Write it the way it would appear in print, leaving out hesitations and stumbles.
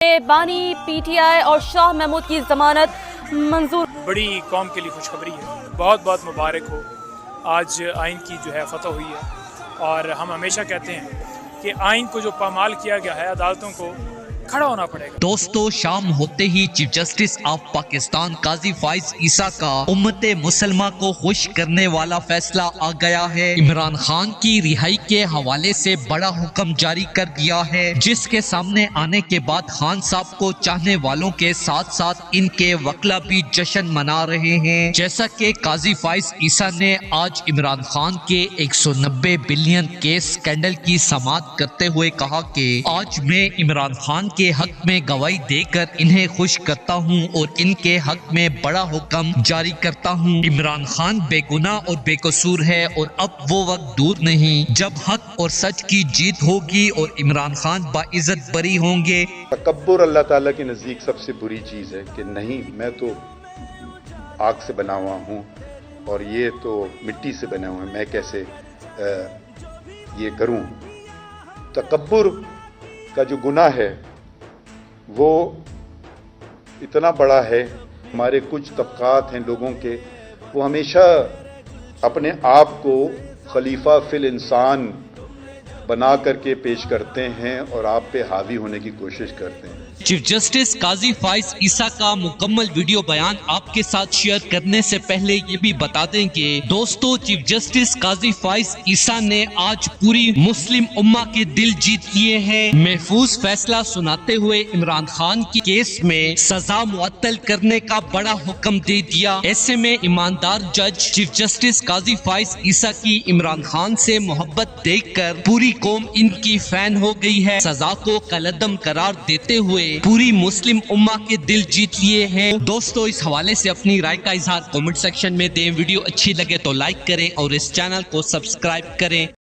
بانی P T I اور شاہ محمود کی ضمانت منظور۔ بڑی قوم کے لیے خوشخبری ہے، بہت بہت مبارک ہو۔ آج آئین کی جو ہے فتح ہوئی ہے اور ہم ہمیشہ کہتے ہیں کہ آئین کو جو پامال کیا گیا ہے عدالتوں کو کھڑا ہونا پڑے گا۔ دوستو، شام ہوتے ہی چیف جسٹس آف پاکستان قاضی فائز عیسیٰ کا امت مسلمہ کو خوش کرنے والا فیصلہ آ گیا ہے۔ عمران خان کی رہائی کے حوالے سے بڑا حکم جاری کر دیا ہے، جس کے سامنے آنے کے بعد خان صاحب کو چاہنے والوں کے ساتھ ساتھ ان کے وکلا بھی جشن منا رہے ہیں۔ جیسا کہ قاضی فائز عیسیٰ نے آج عمران خان کے 190 بلین کیس سکینڈل کی سماعت کرتے ہوئے کہا کہ آج میں عمران خان کے حق میں گواہی دے کر انہیں خوش کرتا ہوں اور ان کے حق میں بڑا حکم جاری کرتا ہوں۔ عمران خان بے گناہ اور بے قصور ہے اور اب وہ وقت دور نہیں جب حق اور سچ کی جیت ہوگی اور عمران خان باعزت بری ہوں گے۔ تکبر اللہ تعالیٰ کے نزدیک سب سے بری چیز ہے کہ نہیں، میں تو آگ سے بنا ہوا ہوں اور یہ تو مٹی سے بنا ہوا ہے، میں کیسے یہ کروں۔ تکبر کا جو گناہ ہے وہ اتنا بڑا ہے۔ ہمارے کچھ طبقات ہیں لوگوں کے، وہ ہمیشہ اپنے آپ کو خلیفہ فی الانسان بنا کر کے پیش کرتے ہیں اور آپ پہ حاوی ہونے کی کوشش کرتے ہیں۔ چیف جسٹس قاضی فائز عیسیٰ کا مکمل ویڈیو بیان آپ کے ساتھ شیئر کرنے سے پہلے یہ بھی بتا دیں کہ دوستو، چیف جسٹس قاضی فائز عیسیٰ نے آج پوری مسلم امہ کے دل جیت لیے ہیں۔ محفوظ فیصلہ سناتے ہوئے عمران خان کی کیس میں سزا معطل کرنے کا بڑا حکم دے دیا۔ ایسے میں ایماندار جج چیف جسٹس قاضی فائز عیسیٰ کی عمران خان سے محبت دیکھ کر پوری قوم ان کی فین ہو گئی ہے۔ سزا کو کالعدم قرار دیتے ہوئے پوری مسلم امہ کے دل جیت لیے ہیں۔ دوستو، اس حوالے سے اپنی رائے کا اظہار کمنٹ سیکشن میں دیں۔ ویڈیو اچھی لگے تو لائک کریں اور اس چینل کو سبسکرائب کریں۔